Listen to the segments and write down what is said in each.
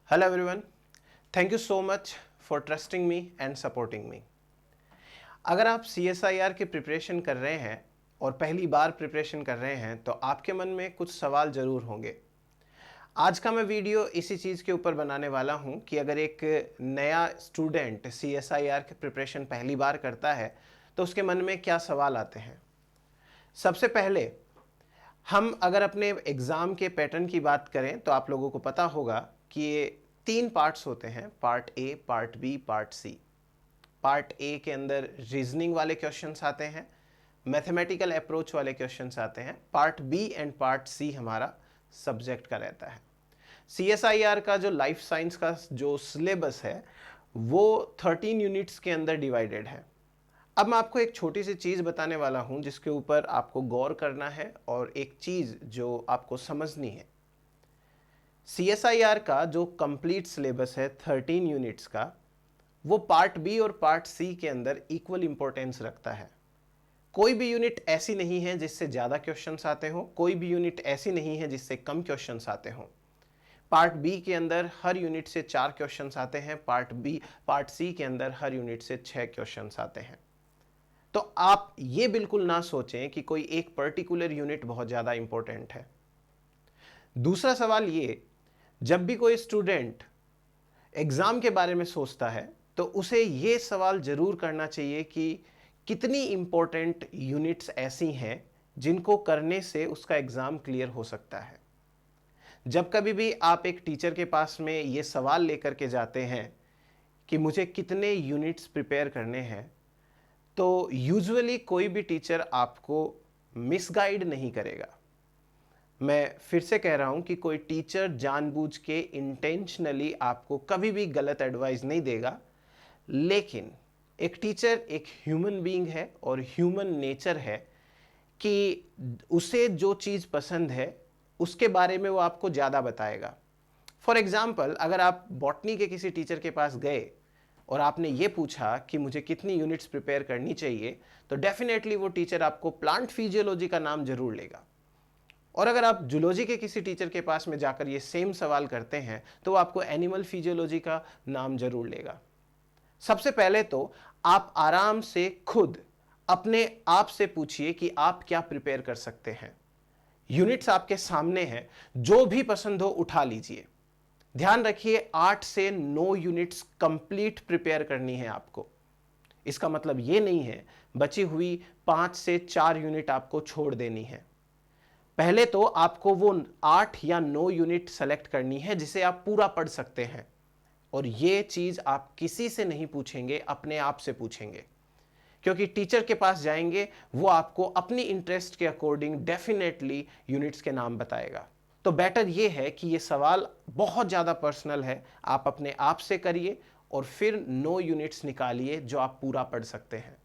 Hello everyone, thank you so much for trusting me and supporting me. अगर आप CSIR की preparation कर रहे हैं और पहली बार प्रिपरेशन कर रहे हैं तो आपके मन में कुछ सवाल ज़रूर होंगे। आज का मैं वीडियो इसी चीज़ के ऊपर बनाने वाला हूं कि अगर एक नया स्टूडेंट CSIR की प्रिपरेशन पहली बार करता है तो उसके मन में क्या सवाल आते हैं। सबसे पहले हम अगर अपने एग्ज़ाम के पैटर्न की बात करें तो आप लोगों को पता होगा कि ये 3 पार्ट्स होते हैं, part A, part B, part C. Part A के अंदर रीजनिंग वाले क्वेश्चंस आते हैं, मैथमेटिकल अप्रोच वाले क्वेश्चंस आते हैं। Part B and part C हमारा सब्जेक्ट का रहता है। CSIR का जो लाइफ साइंस का जो सिलेबस है वो 13 यूनिट्स के अंदर डिवाइडेड है। अब मैं आपको एक छोटी सी चीज़ बताने वाला हूं जिसके ऊपर आपको गौर करना है और एक चीज़ जो आपको समझनी है। CSIR का जो कंप्लीट सिलेबस है 13 यूनिट्स का, वो पार्ट बी और पार्ट सी के अंदर इक्वल इंपॉर्टेंस रखता है। कोई भी यूनिट ऐसी नहीं है जिससे ज़्यादा क्वेश्चंस आते हों, कोई भी यूनिट ऐसी नहीं है जिससे कम क्वेश्चंस आते हों। पार्ट बी के अंदर हर यूनिट से 4 क्वेश्चंस आते हैं, पार्ट सी के अंदर हर यूनिट से 6 क्वेश्चंस आते हैं। तो आप ये बिल्कुल ना सोचें कि कोई एक पर्टिकुलर यूनिट बहुत ज़्यादा इंपॉर्टेंट है। दूसरा सवाल ये, जब भी कोई स्टूडेंट एग्ज़ाम के बारे में सोचता है तो उसे ये सवाल ज़रूर करना चाहिए कि कितनी इम्पोर्टेंट यूनिट्स ऐसी हैं जिनको करने से उसका एग्ज़ाम क्लियर हो सकता है। जब कभी भी आप एक टीचर के पास में ये सवाल लेकर के जाते हैं कि मुझे कितने यूनिट्स प्रिपेयर करने हैं, तो यूजुअली कोई भी टीचर आपको मिसगाइड नहीं करेगा। मैं फिर से कह रहा हूं कि कोई टीचर जानबूझ के इंटेंशनली आपको कभी भी गलत एडवाइस नहीं देगा, लेकिन एक टीचर एक ह्यूमन बीइंग है और ह्यूमन नेचर है कि उसे जो चीज़ पसंद है उसके बारे में वो आपको ज़्यादा बताएगा। फॉर एग्जाम्पल, अगर आप बॉटनी के किसी टीचर के पास गए और आपने ये पूछा कि मुझे कितनी यूनिट्स प्रिपेयर करनी चाहिए, तो डेफिनेटली वो टीचर आपको प्लांट फिजियोलॉजी का नाम जरूर लेगा। और अगर आप जूलॉजी के किसी टीचर के पास में जाकर ये सेम सवाल करते हैं तो वो आपको एनिमल फिजियोलॉजी का नाम जरूर लेगा। सबसे पहले तो आप आराम से खुद अपने आप से पूछिए कि आप क्या प्रिपेयर कर सकते हैं। यूनिट्स आपके सामने हैं, जो भी पसंद हो उठा लीजिए। ध्यान रखिए 8 से 9 यूनिट्स कंप्लीट प्रिपेयर करनी है आपको। इसका मतलब यह नहीं है बची हुई 5 से 4 यूनिट आपको छोड़ देनी है। पहले तो आपको वो 8 या 9 यूनिट सेलेक्ट करनी है जिसे आप पूरा पढ़ सकते हैं, और ये चीज आप किसी से नहीं पूछेंगे, अपने आप से पूछेंगे। क्योंकि टीचर के पास जाएंगे, वो आपको अपनी इंटरेस्ट के अकॉर्डिंग डेफिनेटली यूनिट्स के नाम बताएगा। तो बेटर ये है कि ये सवाल बहुत ज़्यादा पर्सनल है, आप अपने आप से करिए और फिर 9 यूनिट्स निकालिए जो आप पूरा पढ़ सकते हैं।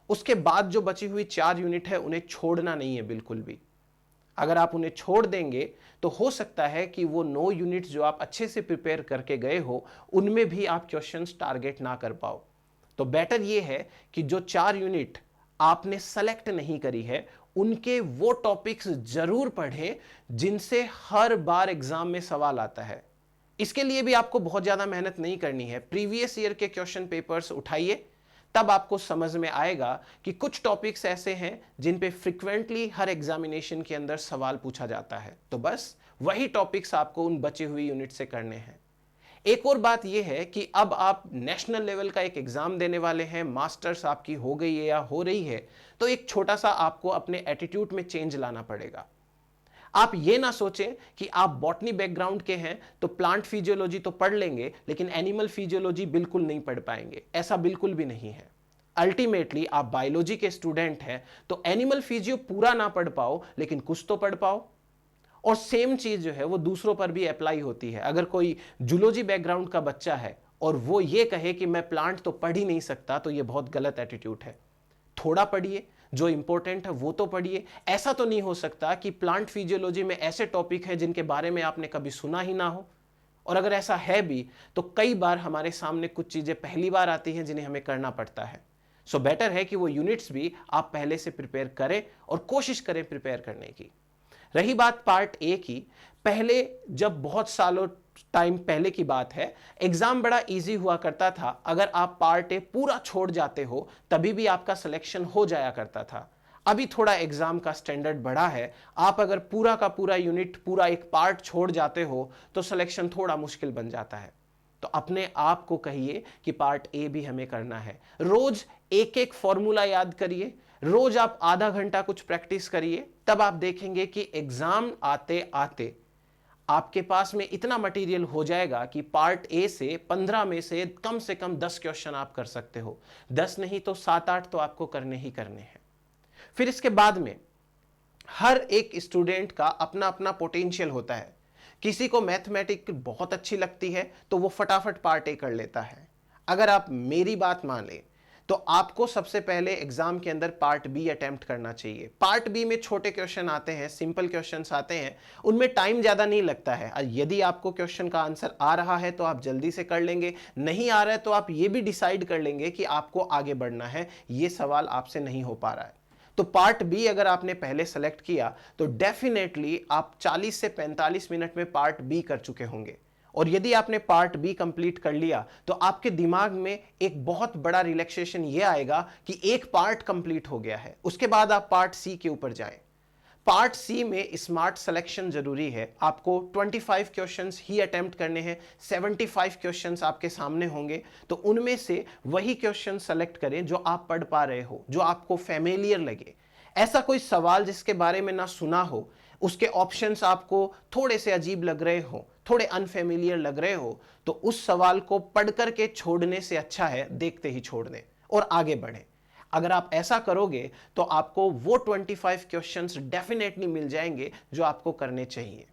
उसके बाद जो बची हुई 4 यूनिट है उन्हें छोड़ना नहीं है बिल्कुल भी। अगर आप उन्हें छोड़ देंगे तो हो सकता है कि वो 9 यूनिट्स जो आप अच्छे से प्रिपेयर करके गए हो उनमें भी आप क्वेश्चंस टारगेट ना कर पाओ। तो बेटर ये है कि जो 4 यूनिट आपने सेलेक्ट नहीं करी है उनके वो टॉपिक्स जरूर पढ़ें जिनसे हर बार एग्जाम में सवाल आता है। इसके लिए भी आपको बहुत ज्यादा मेहनत नहीं करनी है। प्रीवियस ईयर के क्वेश्चन पेपर्स उठाइए, तब आपको समझ में आएगा कि कुछ टॉपिक्स ऐसे हैं जिन पे फ्रीक्वेंटली हर एग्जामिनेशन के अंदर सवाल पूछा जाता है। तो बस वही टॉपिक्स आपको उन बची हुई यूनिट से करने हैं। एक और बात यह है कि अब आप नेशनल लेवल का एक एग्जाम देने वाले हैं, मास्टर्स आपकी हो गई है या हो रही है, तो एक छोटा सा आपको अपने एटीट्यूड में चेंज लाना पड़ेगा। आप ये ना सोचें कि आप बॉटनी बैकग्राउंड के हैं तो प्लांट फिजियोलॉजी तो पढ़ लेंगे लेकिन एनिमल फिजियोलॉजी बिल्कुल नहीं पढ़ पाएंगे। ऐसा बिल्कुल भी नहीं है। अल्टीमेटली आप बायोलॉजी के स्टूडेंट हैं तो एनिमल फिजियो पूरा ना पढ़ पाओ लेकिन कुछ तो पढ़ पाओ। और सेम चीज जो है वो दूसरों पर भी अप्लाई होती है। अगर कोई जूलॉजी बैकग्राउंड का बच्चा है और वो ये कहे कि मैं प्लांट तो पढ़ ही नहीं सकता, तो ये बहुत गलत एटीट्यूड है। थोड़ा पढ़िए, जो इंपॉर्टेंट है वो तो पढ़िए। ऐसा तो नहीं हो सकता कि प्लांट फिजियोलॉजी में ऐसे टॉपिक है जिनके बारे में आपने कभी सुना ही ना हो, और अगर ऐसा है भी तो कई बार हमारे सामने कुछ चीजें पहली बार आती हैं जिन्हें हमें करना पड़ता है। सो बेटर है कि वो यूनिट्स भी आप पहले से प्रिपेयर करें और कोशिश करें प्रिपेयर करने की। रही बात पार्ट ए की, पहले जब बहुत सालों टाइम पहले की बात है, एग्जाम बड़ा इजी हुआ करता था। अगर आप पार्ट ए पूरा छोड़ जाते हो तभी भी आपका सिलेक्शन हो जाया करता था। अभी थोड़ा एग्जाम का स्टैंडर्ड बढ़ा है, आप अगर पूरा का पूरा यूनिट, पूरा एक पार्ट छोड़ जाते हो तो सिलेक्शन थोड़ा मुश्किल बन जाता है। तो अपने आप को कहिए कि पार्ट ए भी हमें करना है। रोज एक एक फॉर्मूला याद करिए, रोज आप आधा घंटा कुछ प्रैक्टिस करिए, तब आप देखेंगे कि एग्जाम आते आते आपके पास में इतना मटेरियल हो जाएगा कि पार्ट ए से 15 में से कम 10 क्वेश्चन आप कर सकते हो। 10 नहीं तो 7-8 तो आपको करने ही करने हैं। फिर इसके बाद में हर एक स्टूडेंट का अपना अपना पोटेंशियल होता है। किसी को मैथमेटिक्स बहुत अच्छी लगती है तो वो फटाफट पार्ट ए कर लेता है। अगर आप मेरी बात मान लें तो आपको सबसे पहले एग्जाम के अंदर पार्ट बी अटेम्प्ट करना चाहिए। पार्ट बी में छोटे क्वेश्चन आते हैं, सिंपल क्वेश्चंस आते हैं, उनमें टाइम ज्यादा नहीं लगता है। यदि आपको क्वेश्चन का आंसर आ रहा है तो आप जल्दी से कर लेंगे, नहीं आ रहा है तो आप ये भी डिसाइड कर लेंगे कि आपको आगे बढ़ना है, ये सवाल आपसे नहीं हो पा रहा है। तो पार्ट बी अगर आपने पहले सेलेक्ट किया तो डेफिनेटली आप 40 से 45 मिनट में पार्ट बी कर चुके होंगे। और यदि आपने पार्ट बी कंप्लीट कर लिया तो आपके दिमाग में एक बहुत बड़ा रिलैक्सेशन ये आएगा कि एक पार्ट कंप्लीट हो गया है। उसके बाद आप पार्ट सी के ऊपर जाएं। पार्ट सी में स्मार्ट सिलेक्शन जरूरी है। आपको 25 क्वेश्चंस ही अटेम्प्ट करने हैं। 75 क्वेश्चंस आपके सामने होंगे, तो उनमें से वही क्वेश्चन सेलेक्ट करें जो आप पढ़ पा रहे हो, जो आपको फैमिलियर लगे। ऐसा कोई सवाल जिसके बारे में ना सुना हो, उसके ऑप्शंस आपको थोड़े से अजीब लग रहे हो, थोड़े अनफेमिलियर लग रहे हो, तो उस सवाल को पढ़ करके छोड़ने से अच्छा है देखते ही छोड़ दें और आगे बढ़ें। अगर आप ऐसा करोगे तो आपको वो 25 क्वेश्चंस डेफिनेटली मिल जाएंगे जो आपको करने चाहिए।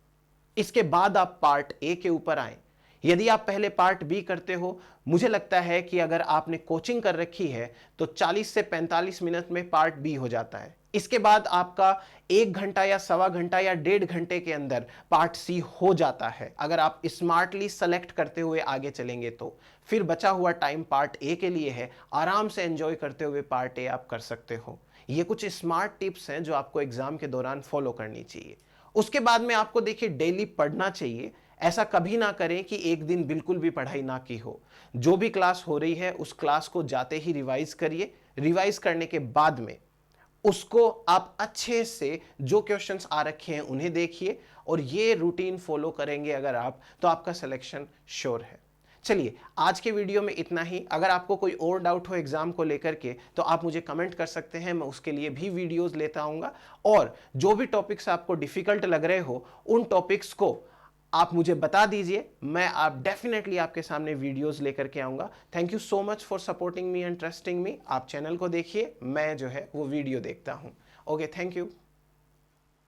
इसके बाद आप पार्ट ए के ऊपर आए। यदि आप पहले पार्ट बी करते हो, मुझे लगता है कि अगर आपने कोचिंग कर रखी है तो 40 से 45 मिनट में पार्ट बी हो जाता है। इसके बाद आपका 1 घंटा या सवा घंटा या 1.5 घंटे के अंदर पार्ट सी हो जाता है, अगर आप स्मार्टली सेलेक्ट करते हुए आगे चलेंगे तो। फिर बचा हुआ टाइम पार्ट ए के लिए है, आराम से एंजॉय करते हुए पार्ट ए आप कर सकते हो। ये कुछ स्मार्ट टिप्स हैं जो आपको एग्जाम के दौरान फॉलो करनी चाहिए। उसके बाद में आपको देखिए डेली पढ़ना चाहिए। ऐसा कभी ना करें कि एक दिन बिल्कुल भी पढ़ाई ना की हो। जो भी क्लास हो रही है उस क्लास को जाते ही रिवाइज करिए। रिवाइज करने के बाद में उसको आप अच्छे से जो क्वेश्चंस आ रखे हैं उन्हें देखिए, और ये रूटीन फॉलो करेंगे अगर आप, तो आपका सिलेक्शन श्योर है। चलिए आज के वीडियो में इतना ही। अगर आपको कोई और डाउट हो एग्जाम को लेकर के तो आप मुझे कमेंट कर सकते हैं, मैं उसके लिए भी वीडियोस लेता आऊंगा। और जो भी टॉपिक्स आपको डिफिकल्ट लग रहे हो उन टॉपिक्स को आप मुझे बता दीजिए, मैं आप डेफिनेटली आपके सामने वीडियोस लेकर के आऊंगा। Thank you so much for supporting me and trusting मी। आप चैनल को देखिए, मैं जो है वो वीडियो देखता हूं। Okay, thank you.